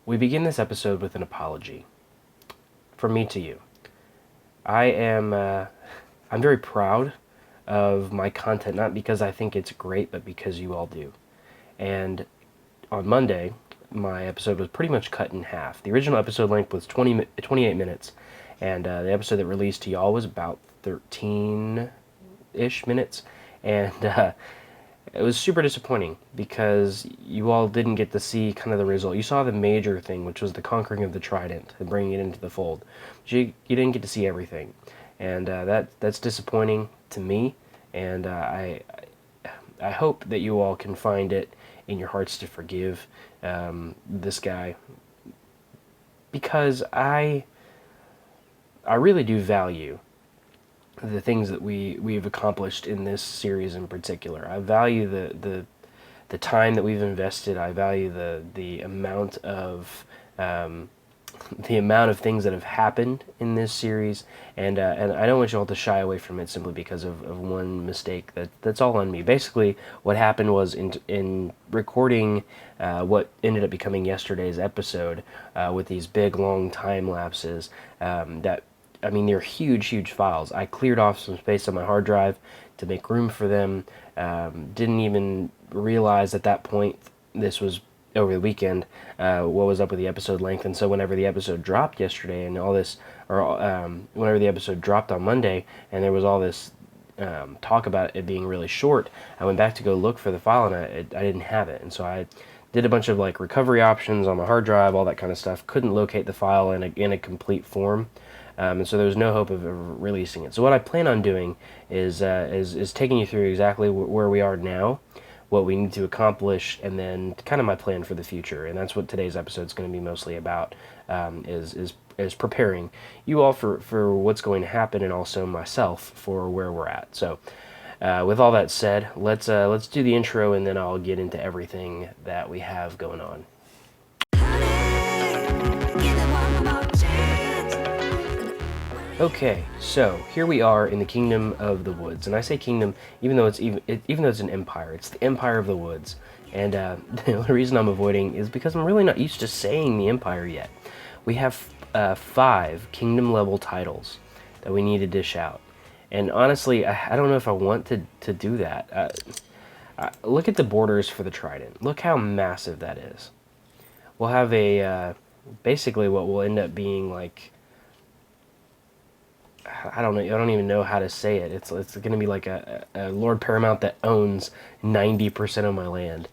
We begin this episode with an apology. From me to you. I'm very proud of my content, not because I think it's great, but because you all do. And on Monday, my episode was pretty much cut in half. The original episode length was 28 minutes, and the episode that released to y'all was about 13-ish minutes, and it was super disappointing because you all didn't get to see kind of the result. You saw the major thing, which was the conquering of the Trident and bringing it into the fold. But you didn't get to see everything, and that's disappointing to me. And I hope that you all can find it in your hearts to forgive this guy, because I really do value the things that we've accomplished in this series in particular. I value the time that we've invested. I value the amount of things that have happened in this series, and I don't want you all to shy away from it simply because of one mistake. That's all on me. Basically, what happened was in recording what ended up becoming yesterday's episode with these big long time lapses they're huge files. I cleared off some space on my hard drive to make room for them. Didn't even realize at that point, this was over the weekend, what was up with the episode length. And so whenever the episode dropped yesterday and all this, whenever the episode dropped on Monday and there was all this talk about it being really short, I went back to go look for the file and I didn't have it. And so I did a bunch of recovery options on my hard drive, all that kind of stuff. Couldn't locate the file in a complete form. And so there was no hope of releasing it. So what I plan on doing is taking you through exactly where we are now, what we need to accomplish, and then kind of my plan for the future. And that's what today's episode is going to be mostly about, is preparing you all for what's going to happen, and also myself for where we're at. So with all that said, let's do the intro, and then I'll get into everything that we have going on. Okay, so here we are in the Kingdom of the Woods, and I say kingdom even though it's an empire. It's the Empire of the Woods, and the only reason I'm avoiding is because I'm really not used to saying the empire yet. We have 5 kingdom level titles that we need to dish out, and honestly, I don't know if I want to do that. Look at the borders for the Trident. Look how massive that is. We'll have basically what will end up being like, I don't know. I don't even know how to say it. It's going to be like a Lord Paramount that owns 90% of my land,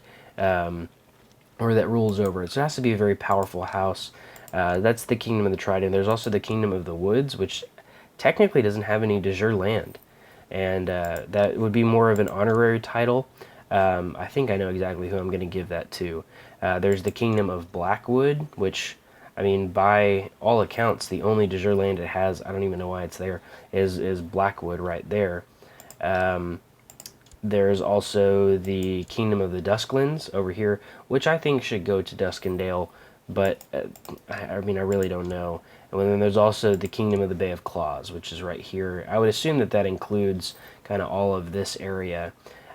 or that rules over it. So it has to be a very powerful house. That's the Kingdom of the Trident. There's also the Kingdom of the Woods, which technically doesn't have any de jure land, and that would be more of an honorary title. I think I know exactly who I'm going to give that to. There's the Kingdom of Blackwood, which, I mean, by all accounts, the only de jure land it has, I don't even know why it's there, is Blackwood right there. There's also the Kingdom of the Dusklands over here, which I think should go to Duskendale, but I mean, I really don't know. And then there's also the Kingdom of the Bay of Claws, which is right here. I would assume that includes kind of all of this area.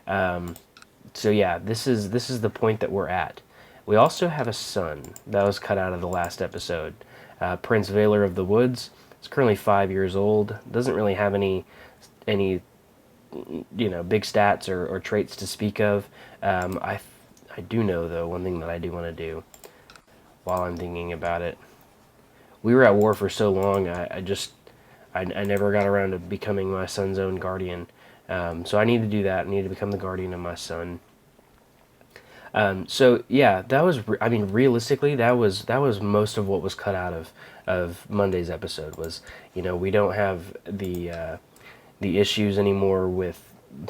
So yeah, this is the point that we're at. We also have a son that was cut out of the last episode. Prince Valor of the Woods. He's currently 5 years old. Doesn't really have any big stats or traits to speak of. I do know, though, one thing that I do want to do while I'm thinking about it. We were at war for so long, I never got around to becoming my son's own guardian. So I need to do that. I need to become the guardian of my son. So yeah, that was, realistically, that was most of what was cut out of Monday's episode. Was, we don't have the issues anymore with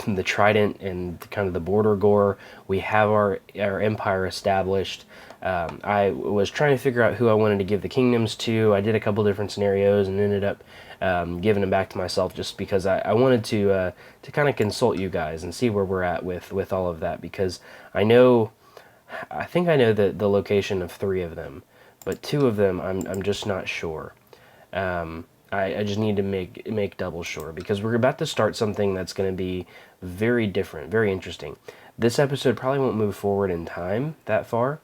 the Trident and kind of the border gore. We have our empire established. I was trying to figure out who I wanted to give the kingdoms to. I did a couple different scenarios and ended up giving them back to myself, just because I wanted to kind of consult you guys and see where we're at with all of that, because I think I know the location of 3 of them, but 2 of them I'm just not sure. I just need to make double sure, because we're about to start something that's going to be very different, very interesting. This episode probably won't move forward in time that far,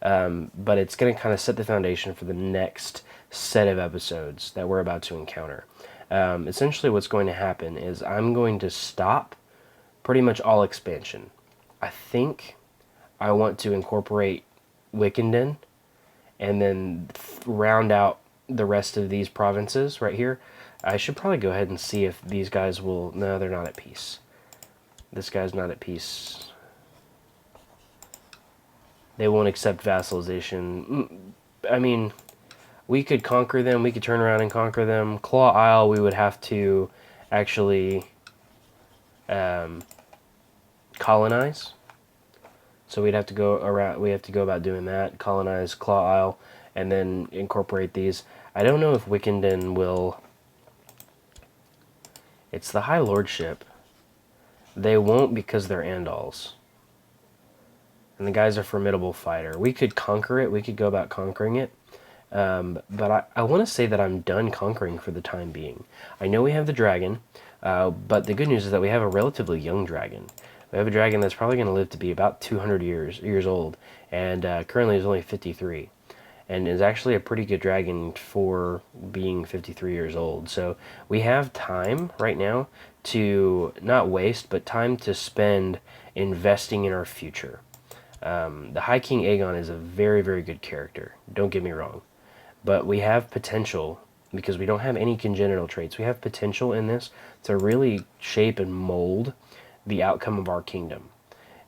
but it's going to kind of set the foundation for the next set of episodes that we're about to encounter. Essentially what's going to happen is I'm going to stop pretty much all expansion. I think I want to incorporate Wickenden and then round out the rest of these provinces right here. I should probably go ahead and see if these guys will... No, they're not at peace. This guy's not at peace. They won't accept vassalization. I mean, we could conquer them. We could turn around and conquer them. Claw Isle, we would have to actually colonize. So we'd have to go around. We have to go about doing that. Colonize Claw Isle, and then incorporate these. I don't know if Wickenden will. It's the High Lordship. They won't because they're Andals. And the guy's a formidable fighter. We could conquer it. We could go about conquering it. But I want to say that I'm done conquering for the time being. I know we have the dragon, but the good news is that we have a relatively young dragon. We have a dragon that's probably going to live to be about 200 years old, and currently is only 53. And is actually a pretty good dragon for being 53 years old. So we have time right now to not waste, but time to spend investing in our future. The High King Aegon is a very, very good character. Don't get me wrong. But we have potential, because we don't have any congenital traits. We have potential in this to really shape and mold the outcome of our kingdom.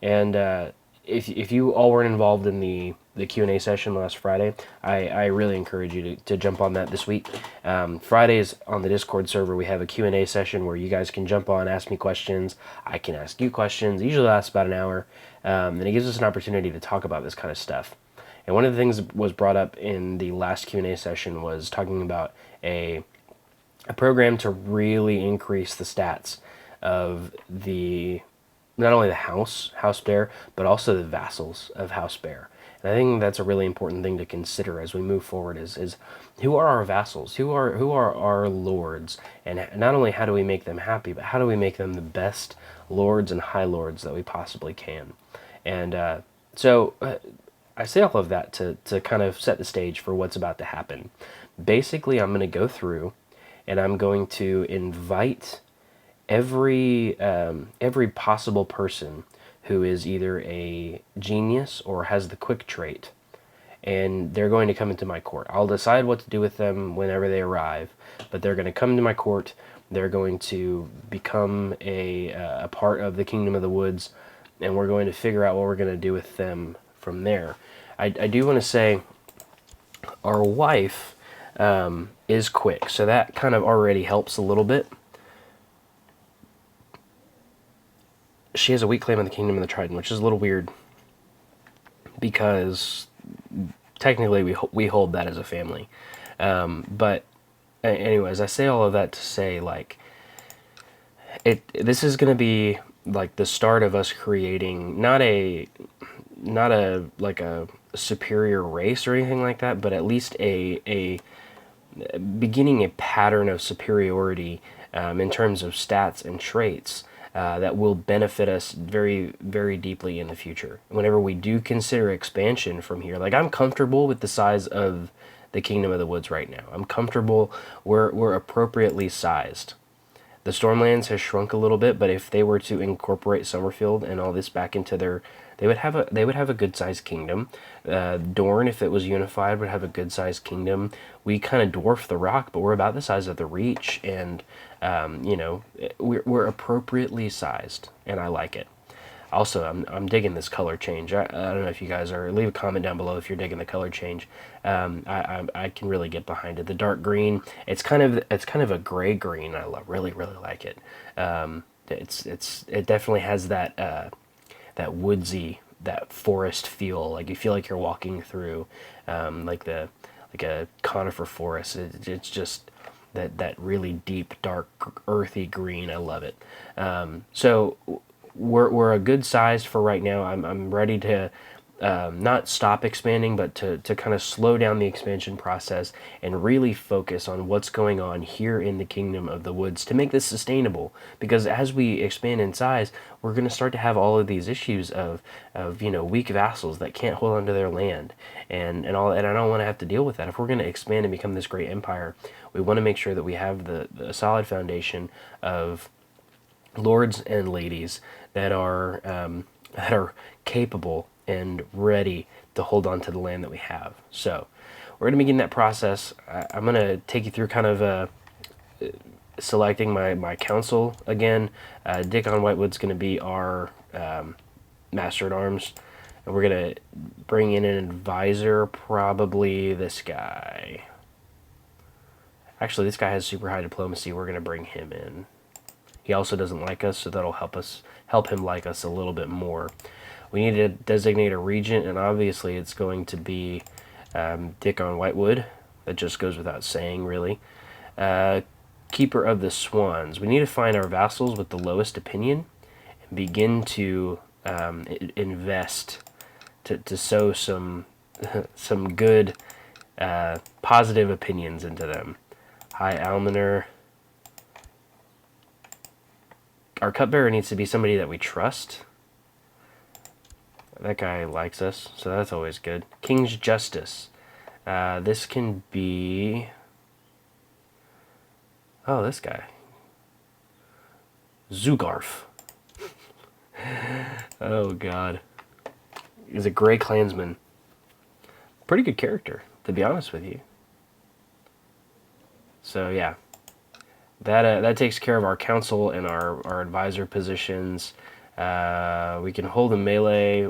And if you all weren't involved in the Q&A session last Friday, I really encourage you to jump on that this week. Fridays on the Discord server, we have a Q&A session where you guys can jump on, ask me questions. I can ask you questions. It usually lasts about an hour. And it gives us an opportunity to talk about this kind of stuff. And one of the things that was brought up in the last Q&A session was talking about a program to really increase the stats of the... not only the House Bear, but also the vassals of House Bear. And I think that's a really important thing to consider as we move forward is who are our vassals? Who are our lords? And not only how do we make them happy, but how do we make them the best lords and high lords that we possibly can? And so I say all of that to kind of set the stage for what's about to happen. Basically, I'm going to go through and I'm going to invite every possible person who is either a genius or has the quick trait, and they're going to come into my court. I'll decide what to do with them whenever they arrive, but they're going to come to my court. They're going to become a part of the Kingdom of the Woods, and we're going to figure out what we're going to do with them from there. I do want to say our wife is quick, so that kind of already helps a little bit. She has a weak claim on the Kingdom of the Trident, which is a little weird because technically we hold that as a family. But anyways, I say all of that to say, like, this is going to be like the start of us creating not a like a superior race or anything like that, but at least a beginning a pattern of superiority in terms of stats and traits that will benefit us very, very deeply in the future. Whenever we do consider expansion from here, like, I'm comfortable with the size of the Kingdom of the Woods right now. I'm comfortable. We're appropriately sized. The Stormlands has shrunk a little bit, but if they were to incorporate Summerfield and all this back into their, they would have a good sized kingdom. Dorne, if it was unified, would have a good sized kingdom. We kind of dwarf the Rock, but we're about the size of the Reach, and you know, we're appropriately sized, and I like it. Also, I'm digging this color change. I don't know if you guys are. Leave a comment down below if you're digging the color change. I can really get behind it. The dark green. It's kind of a gray green. I really like it. It definitely has that that woodsy, that forest feel. Like you feel like you're walking through like a conifer forest. It's just that really deep, dark, earthy green. I love it. So we're a good size for right now. I'm ready to not stop expanding, but to kind of slow down the expansion process and really focus on what's going on here in the Kingdom of the Woods to make this sustainable. Because as we expand in size, we're going to start to have all of these issues of weak vassals that can't hold onto their land, and I don't want to have to deal with that. If we're going to expand and become this great empire, we want to make sure that we have the solid foundation of lords and ladies that are capable and ready to hold on to the land that we have. So we're going to begin that process. I'm going to take you through kind of selecting my council again. Dickon Whitewood's going to be our Master at Arms, and we're going to bring in an advisor, probably this guy. Actually, this guy has super high diplomacy. We're going to bring him in. He also doesn't like us, so that'll help him like us a little bit more. We need to designate a regent, and obviously it's going to be Dickon Whitewood. That just goes without saying, really. Keeper of the Swans. We need to find our vassals with the lowest opinion and begin to invest to sow some good positive opinions into them. Hi, Almoner. Our cupbearer needs to be somebody that we trust. That guy likes us, so that's always good. King's Justice. This can be... Oh, this guy. Zugarf. Oh, God. He's a Grey Clansman. Pretty good character, to be honest with you. So, yeah. That takes care of our council and our advisor positions. We can hold a melee.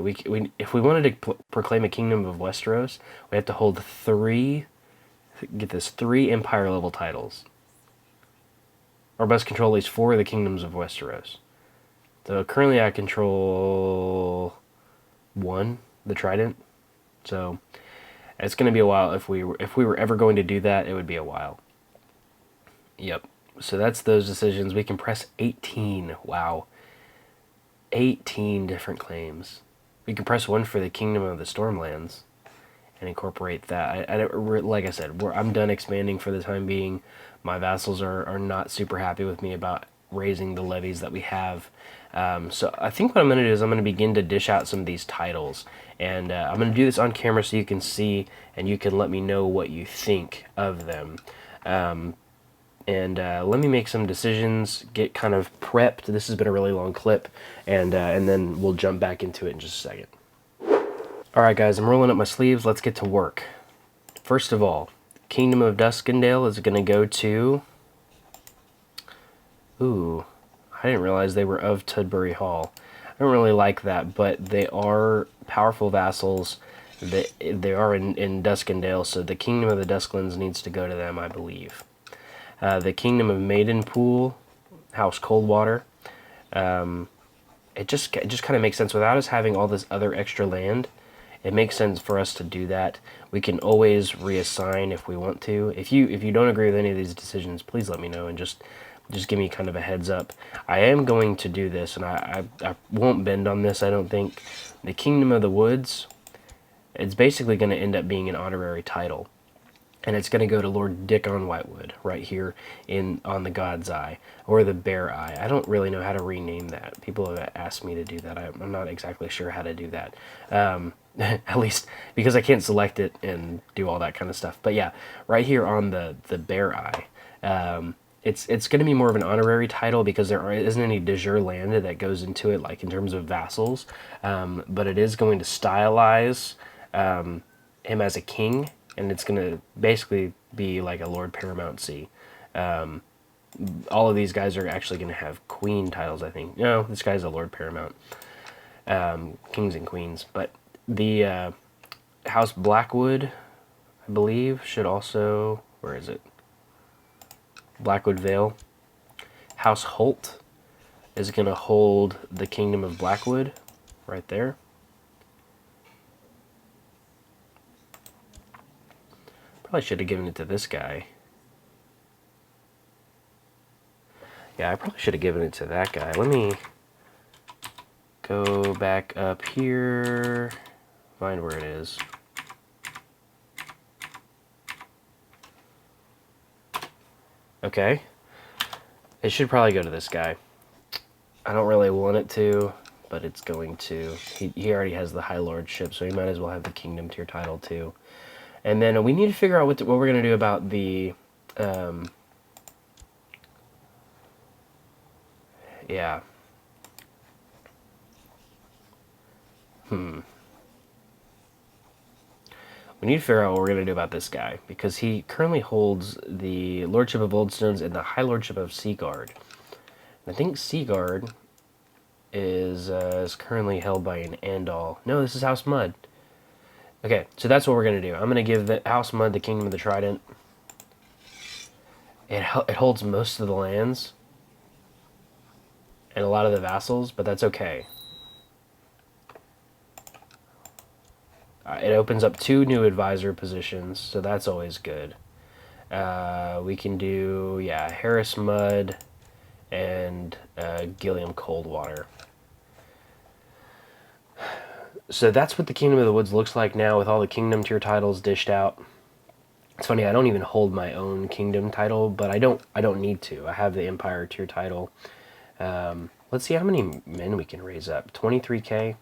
If we wanted to proclaim a kingdom of Westeros, we have to hold three empire level titles. Or must control at least 4 of the kingdoms of Westeros. So currently I control 1, the Trident. So it's going to be a while. If we were ever going to do that, it would be a while. Yep. So that's those decisions. We can press 18. Wow. 18 different claims. We can press 1 for the Kingdom of the Stormlands and incorporate that. Like I said, I'm done expanding for the time being. My vassals are not super happy with me about raising the levies that we have. So I think what I'm going to do is I'm going to begin to dish out some of these titles. And I'm going to do this on camera so you can see and you can let me know what you think of them. Let me make some decisions, get kind of prepped. This has been a really long clip, and then we'll jump back into it in just a second. Alright guys, I'm rolling up my sleeves. Let's get to work. First of all, Kingdom of Duskendale is going to go to... Ooh, I didn't realize they were of Tudbury Hall. I don't really like that, but they are powerful vassals. They are in Duskendale, so the Kingdom of the Dusklands needs to go to them, I believe. The Kingdom of Maidenpool, House Coldwater. It just kind of makes sense. Without us having all this other extra land, it makes sense for us to do that. We can always reassign if we want to. If you don't agree with any of these decisions, please let me know and just give me kind of a heads up. I am going to do this, and I won't bend on this, I don't think. The Kingdom of the Woods, it's basically going to end up being an honorary title. And it's going to go to Lord Dickon Whitewood, right here on the God's Eye, or the Bear Eye. I don't really know how to rename that. People have asked me to do that. I'm not exactly sure how to do that. At least because I can't select it and do all that kind of stuff. But yeah, right here on the Bear Eye, it's going to be more of an honorary title because there isn't any de jure land that goes into it, like in terms of vassals. But it is going to stylize him as a king. And it's going to basically be like a Lord Paramountcy. All of these guys are actually going to have queen titles, I think. No, this guy's a Lord Paramount. Kings and queens. But the House Blackwood, I believe, should also... Where is it? Blackwood Vale. House Holt is going to hold the Kingdom of Blackwood right there. Probably should have given it to this guy. Yeah, I probably should have given it to that guy. Let me go back up here. find where it is. Okay. It should probably go to this guy. I don't really want it to, but it's going to. He already has the High Lordship, so he might as well have the Kingdom tier title too. And then we need to figure out what we're going to do about the... yeah. We need to figure out what we're going to do about this guy, because he currently holds the Lordship of Oldstones and the High Lordship of Seaguard. I think Seaguard is currently held by an Andal. No, this is House Mud. Okay, so that's what we're going to do. I'm going to give the House Mud the Kingdom of the Trident. It holds most of the lands and a lot of the vassals, but that's okay. It opens up 2 new advisor positions, so that's always good. We can do, yeah, Harris Mud and Gilliam Coldwater. So that's what the Kingdom of the Woods looks like now, with all the Kingdom tier titles dished out. It's funny, I don't even hold my own Kingdom title, but I don't need to. I have the Empire tier title. Let's see how many men we can raise up. 23k.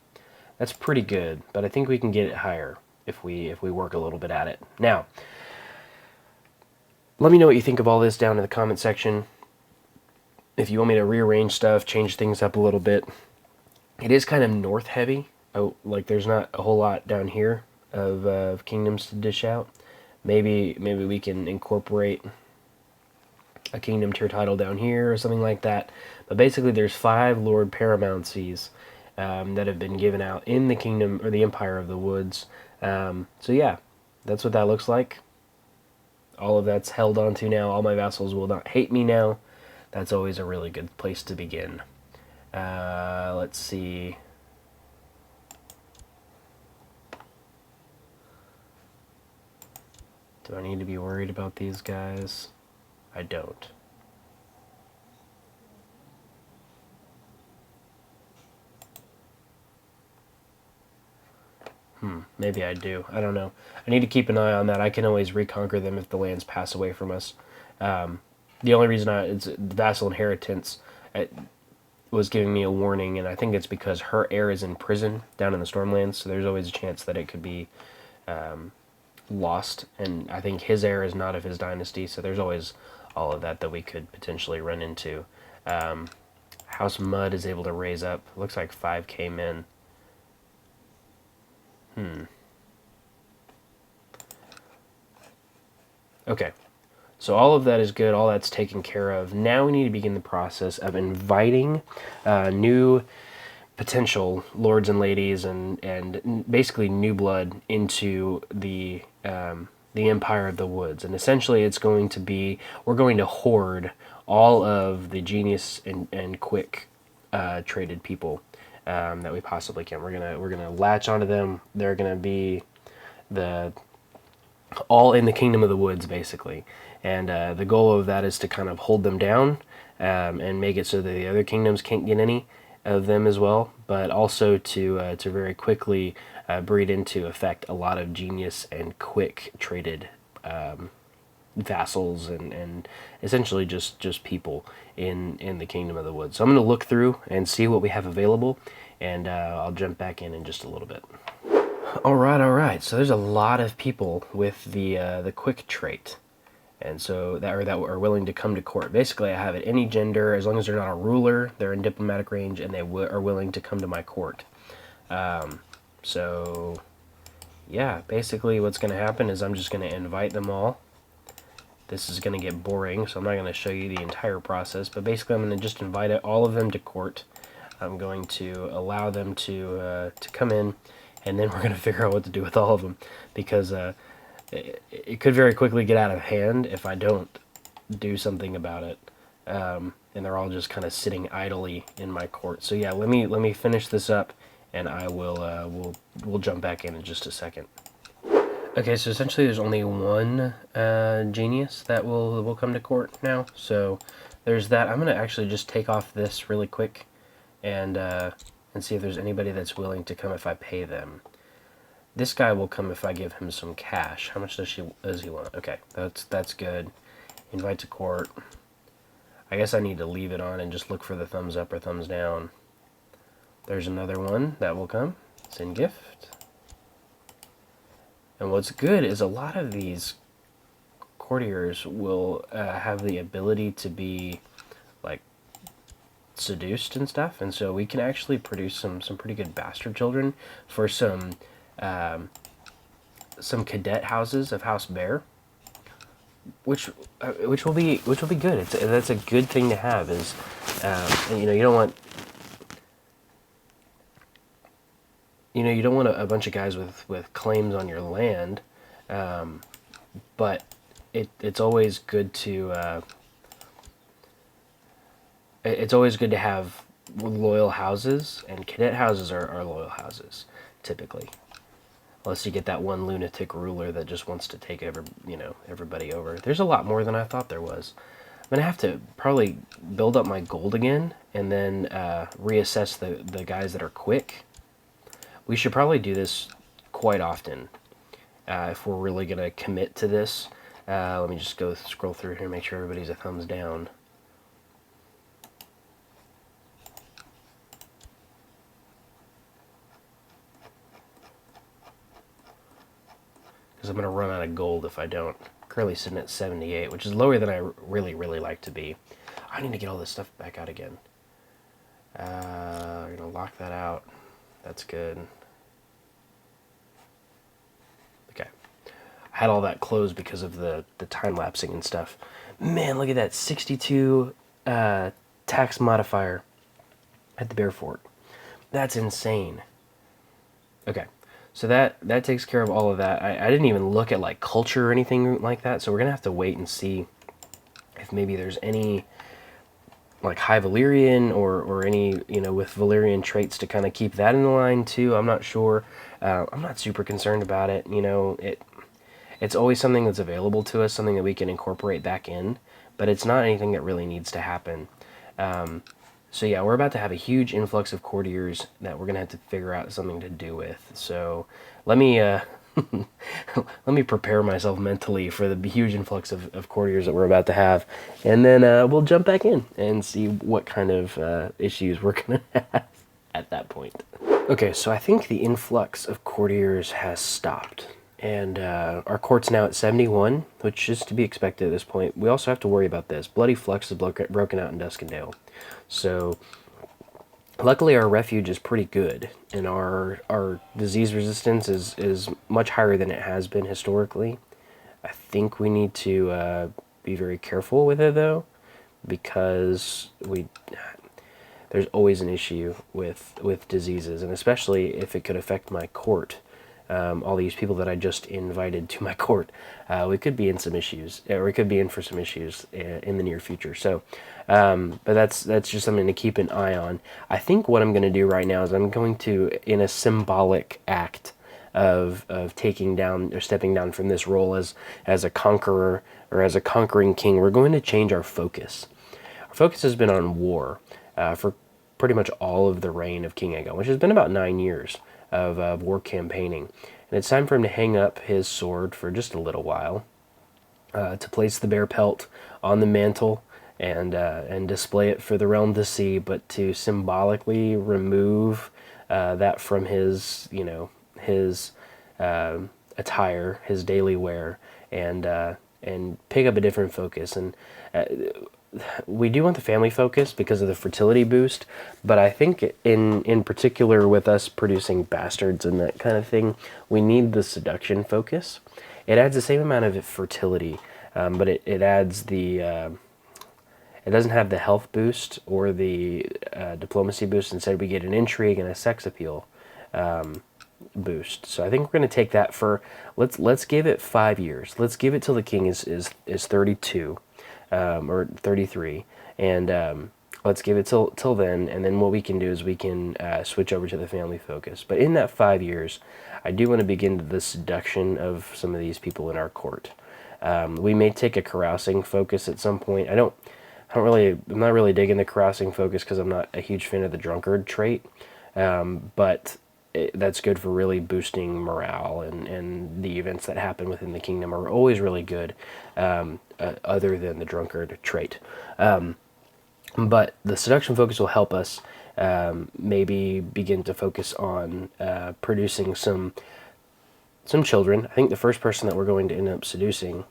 That's pretty good, but I think we can get it higher if we work a little bit at it. Now, let me know what you think of all this down in the comment section. If you want me to rearrange stuff, change things up a little bit. It is kind of north heavy. Oh, like there's not a whole lot down here of kingdoms to dish out. Maybe we can incorporate a kingdom tier title down here or something like that. But basically there's 5 Lord Paramouncies that have been given out in the Kingdom, or the Empire of the Woods. So yeah, that's what that looks like. All of that's held onto now. All my vassals will not hate me now. That's always a really good place to begin. Let's see. Do I need to be worried about these guys? I don't. Maybe I do. I don't know. I need to keep an eye on that. I can always reconquer them if the lands pass away from us. The only reason it's vassal inheritance was giving me a warning, and I think it's because her heir is in prison down in the Stormlands, so there's always a chance that it could be lost, and I think his heir is not of his dynasty, so there's always all of that we could potentially run into. House Mud is able to raise up, looks like 5k men. Okay, so all of that is good, all that's taken care of. Now we need to begin the process of inviting new potential lords and ladies and basically new blood into the Empire of the Woods. And essentially it's going to be, we're going to hoard all of the genius and quick traded people that we possibly can. We're gonna latch onto them. They're gonna be all in the Kingdom of the Woods, basically. And the goal of that is to kind of hold them down and make it so that the other kingdoms can't get any of them as well, but also to very quickly breed into effect a lot of genius and quick traded vassals and essentially just people in the Kingdom of the Woods. So I'm going to look through and see what we have available, and I'll jump back in just a little bit. All right. So there's a lot of people with the quick trait, and so that are willing to come to court. Basically, I have it any gender, as long as they're not a ruler, they're in diplomatic range, and they are willing to come to my court. So yeah, basically what's going to happen is I'm just going to invite them all. This is going to get boring, so I'm not going to show you the entire process, but basically I'm going to just invite all of them to court. I'm going to allow them to come in, and then we're going to figure out what to do with all of them, because it could very quickly get out of hand if I don't do something about it, and they're all just kind of sitting idly in my court. So yeah, let me finish this up, and I will we'll jump back in just a second. Okay, so essentially there's only one genius that will come to court now, so there's that. I'm gonna actually just take off this really quick and see if there's anybody that's willing to come if I pay them. this guy will come if I give him some cash. How much does he want? Okay, that's good. Invite to court. I guess I need to leave it on and just look for the thumbs up or thumbs down. There's another one that will come. Send gift. And what's good is a lot of these courtiers will have the ability to be like seduced and stuff, and so we can actually produce some pretty good bastard children for some cadet houses of House Bear, which will be good. That's a good thing to have. Is you know, you don't want a bunch of guys with claims on your land, but it's always good to have loyal houses, and cadet houses are loyal houses typically, unless you get that one lunatic ruler that just wants to take everybody over. There's a lot more than I thought there was. I'm gonna have to probably build up my gold again, and then reassess the guys that are quick. We should probably do this quite often if we're really gonna commit to this. Let me just go scroll through here, make sure everybody's a thumbs down. Because I'm going to run out of gold if I don't. Currently sitting at 78, which is lower than I really like to be. I need to get all this stuff back out again. We're going to lock that out. That's good. Okay. I had all that closed because of the time-lapsing and stuff. Man, look at that. 62 tax modifier at the Bear Fort. That's insane. Okay. So that takes care of all of that. I didn't even look at like culture or anything like that, so we're gonna have to wait and see if maybe there's any like high Valyrian or any with Valyrian traits to kind of keep that in the line too. I'm not sure. I'm not super concerned about it. It's always something that's available to us, something that we can incorporate back in, but it's not anything that really needs to happen. So yeah, we're about to have a huge influx of courtiers that we're gonna have to figure out something to do with. So let me let me prepare myself mentally for the huge influx of courtiers that we're about to have, and then we'll jump back in and see what kind of issues we're gonna have at that point. Okay, so I think the influx of courtiers has stopped. And our court's now at 71, which is to be expected at this point. We also have to worry about this. Bloody Flux is broken out in Duskendale. So, luckily our refuge is pretty good, and our disease resistance is much higher than it has been historically. I think we need to be very careful with it, though, because there's always an issue with diseases, and especially if it could affect my court. All these people that I just invited to my court, we could be in some issues, or we could be in for some issues in the near future. So, but that's just something to keep an eye on. I think what I'm going to do right now is I'm going to, in a symbolic act of taking down or stepping down from this role as a conqueror or as a conquering king, we're going to change our focus. Our focus has been on war for pretty much all of the reign of King Aegon, which has been about 9 years of war campaigning. And it's time for him to hang up his sword for just a little while, to place the bear pelt on the mantle and display it for the realm to see, but to symbolically remove that from his attire, his daily wear, and pick up a different focus. And we do want the family focus because of the fertility boost, but I think in particular with us producing bastards and that kind of thing, we need the seduction focus. It adds the same amount of fertility, but it adds the it doesn't have the health boost or the diplomacy boost. Instead, we get an intrigue and a sex appeal boost. So I think we're going to take that for let's give it 5 years. Let's give it till the king is 32. Or 33, and let's give it till then, and then what we can do is we can switch over to the family focus. But in that 5 years, I do want to begin the seduction of some of these people in our court. We may take a carousing focus at some point. I'm not really digging the carousing focus because I'm not a huge fan of the drunkard trait. But that's good for really boosting morale, and the events that happen within the kingdom are always really good, other than the drunkard trait. But the seduction focus will help us maybe begin to focus on producing some children. I think the first person that we're going to end up seducing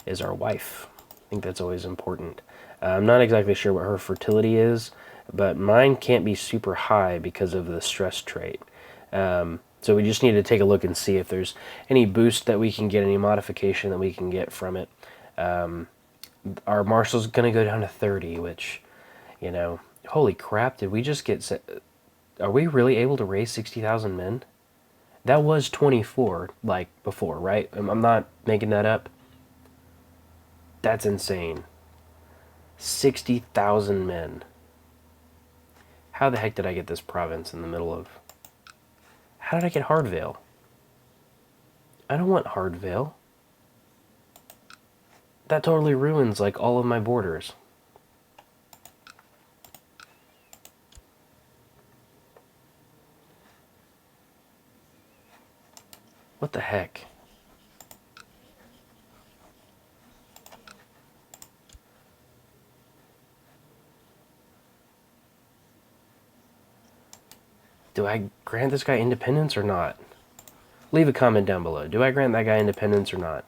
is our wife. I think that's always important. I'm not exactly sure what her fertility is, but mine can't be super high because of the stress trait. So we just need to take a look and see if there's any boost that we can get, any modification that we can get from it. Our marshal's going to go down to 30, which, you know, holy crap, did we just get... Are we really able to raise 60,000 men? That was 24, like, before, right? I'm not making that up. That's insane. 60,000 men. How the heck did I get this province in the middle of... How did I get Hardvale? I don't want Hardvale. That totally ruins, like, all of my borders. What the heck? Do I grant this guy independence or not? Leave a comment down below. Do I grant that guy independence or not?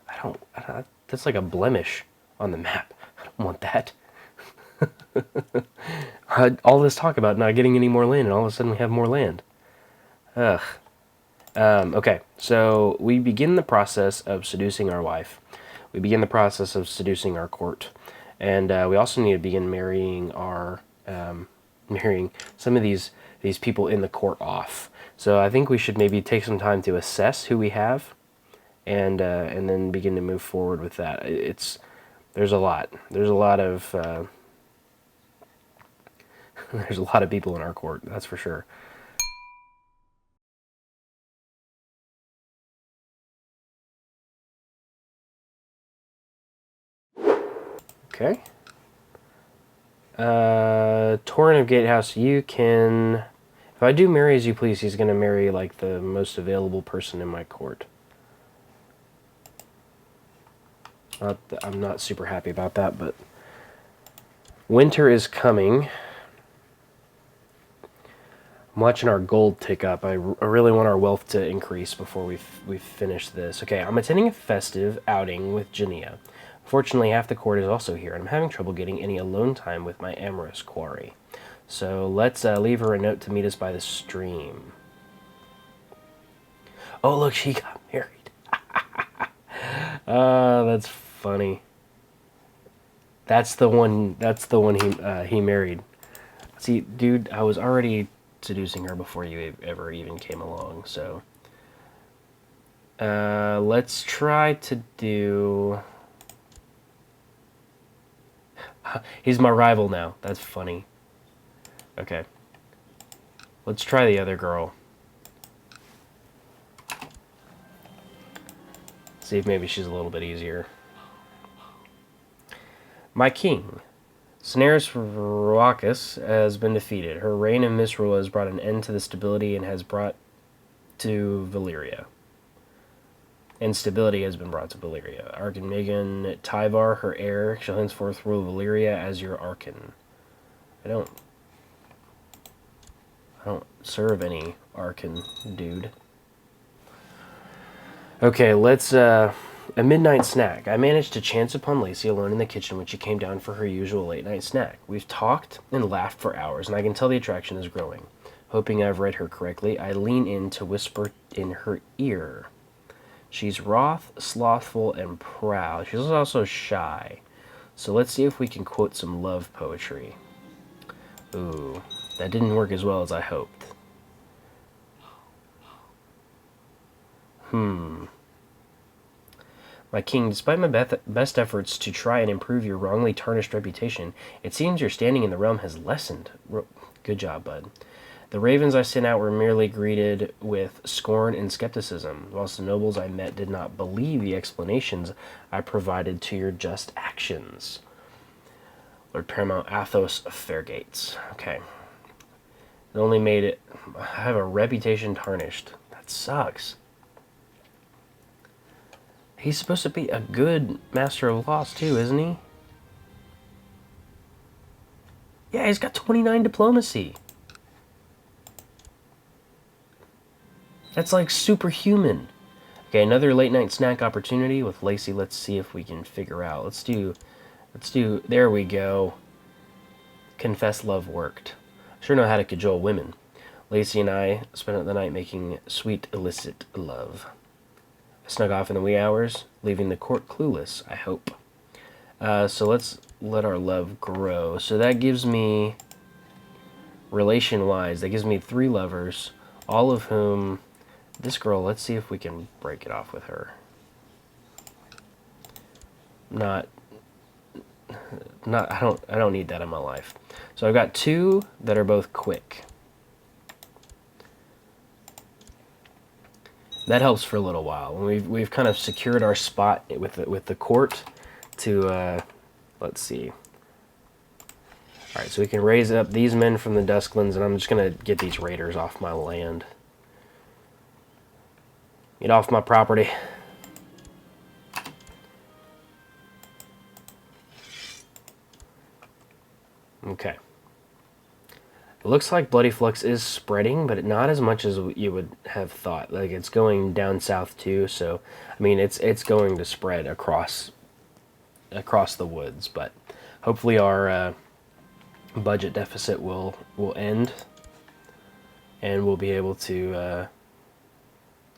I don't that's like a blemish on the map. I don't want that. All this talk about not getting any more land, and all of a sudden we have more land. Ugh. Okay, so we begin the process of seducing our wife. We begin the process of seducing our court. And we also need to begin marrying marrying some of these people in the court off. So I think we should maybe take some time to assess who we have, and then begin to move forward with that. There's a lot. There's a lot of there's a lot of people in our court. That's for sure. Okay. Torrent of Gatehouse, you can... If I do marry as you please, he's going to marry, like, the most available person in my court. I'm not super happy about that, but... Winter is coming. I'm watching our gold tick up. I really want our wealth to increase before we finish this. Okay, I'm attending a festive outing with Jania. Fortunately, half the court is also here, and I'm having trouble getting any alone time with my amorous quarry. So let's leave her a note to meet us by the stream. Oh, look, she got married. That's funny. That's the one he married. See, dude, I was already seducing her before you ever even came along, so... let's try to do... He's my rival now. That's funny. Okay. Let's try the other girl. See if maybe she's a little bit easier. My king. Snares Ruacus has been defeated. Her reign of misrule has brought an end to the stability and has brought to Valyria. And stability has been brought to Valyria. Archon Tyvar, her heir, shall henceforth rule Valyria as your Archon. I don't serve any Archon, dude. Okay, let's, a midnight snack. I managed to chance upon Lacey alone in the kitchen when she came down for her usual late-night snack. We've talked and laughed for hours, and I can tell the attraction is growing. Hoping I've read her correctly, I lean in to whisper in her ear. She's wroth, slothful, and proud. She's also shy. So let's see if we can quote some love poetry. Ooh, that didn't work as well as I hoped. My king, despite my best efforts to try and improve your wrongly tarnished reputation, it seems your standing in the realm has lessened. Good job, bud. The ravens I sent out were merely greeted with scorn and skepticism, whilst the nobles I met did not believe the explanations I provided to your just actions. Lord Paramount Athos of Fairgates. Okay. It only made it... I have a reputation tarnished. That sucks. He's supposed to be a good Master of Loss, too, isn't he? Yeah, he's got 29 diplomacy. That's like superhuman. Okay, another late night snack opportunity with Lacey. Let's see if we can figure out. Let's do, there we go. Confess love worked. Sure know how to cajole women. Lacey and I spent the night making sweet illicit love. I snuck off in the wee hours, leaving the court clueless, I hope. So let's let our love grow. So that gives me, relation-wise, that gives me 3 lovers, all of whom, this girl, let's see if we can break it off with her. I don't need that in my life. So I've got 2 that are both quick. That helps for a little while. We've kind of secured our spot with the court to let's see. All right, so we can raise up these men from the Dusklands, and I'm just gonna get these raiders off my land. Get off my property. Okay. It looks like Bloody Flux is spreading, but not as much as you would have thought. Like, it's going down south too, so I mean it's going to spread across the woods, but hopefully our budget deficit will end, and we'll be able to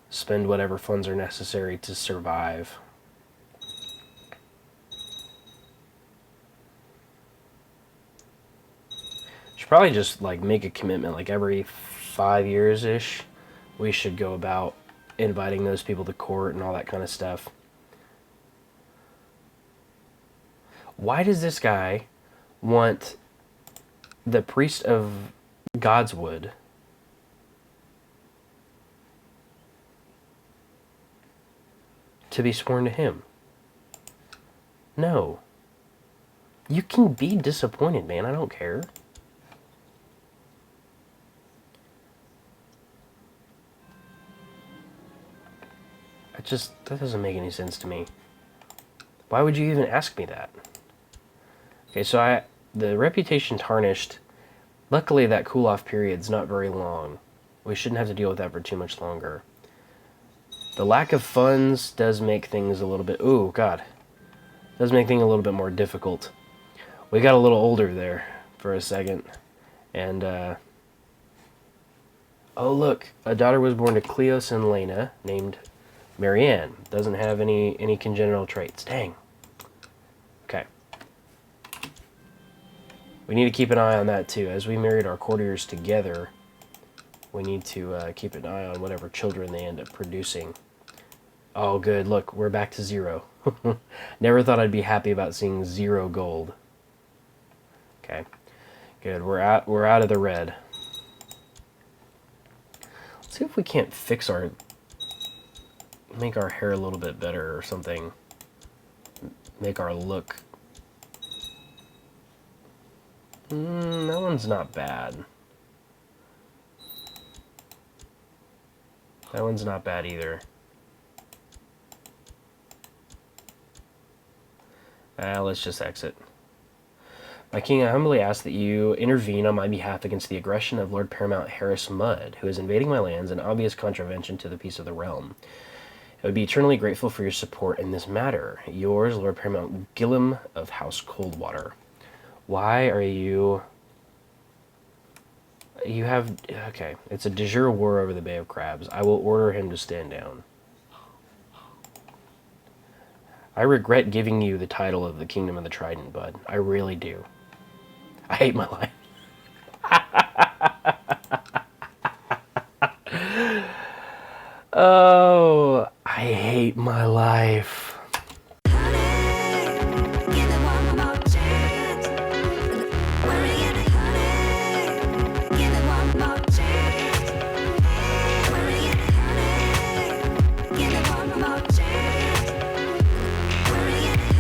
spend whatever funds are necessary to survive. Should probably just like make a commitment, like every 5 years ish we should go about inviting those people to court and all that kind of stuff. Why does this guy want the priest of Godswood to be sworn to him? No. You can be disappointed, man. I don't care. That doesn't make any sense to me. Why would you even ask me that? Okay, so the reputation tarnished. Luckily, that cool-off period's not very long. We shouldn't have to deal with that for too much longer. The lack of funds does make things a little bit... Ooh, God. Does make things a little bit more difficult. We got a little older there for a second. And, oh, look. A daughter was born to Cleos and Lena, named Marianne. Doesn't have any congenital traits. Dang. Okay. We need to keep an eye on that, too. As we married our courtiers together, we need to keep an eye on whatever children they end up producing. Oh, good. Look, we're back to 0. Never thought I'd be happy about seeing 0 gold. Okay. Good. We're out of the red. Let's see if we can't fix make our hair a little bit better or something. Make our look... that one's not bad. That one's not bad either. Let's just exit. My king, I humbly ask that you intervene on my behalf against the aggression of Lord Paramount Harris Mudd, who is invading my lands in obvious contravention to the peace of the realm. I would be eternally grateful for your support in this matter. Yours, Lord Paramount Gillum of House Coldwater. Why are you... You have... Okay, it's a de jure war over the Bay of Crabs. I will order him to stand down. I regret giving you the title of the Kingdom of the Trident, bud. I really do. I hate my life.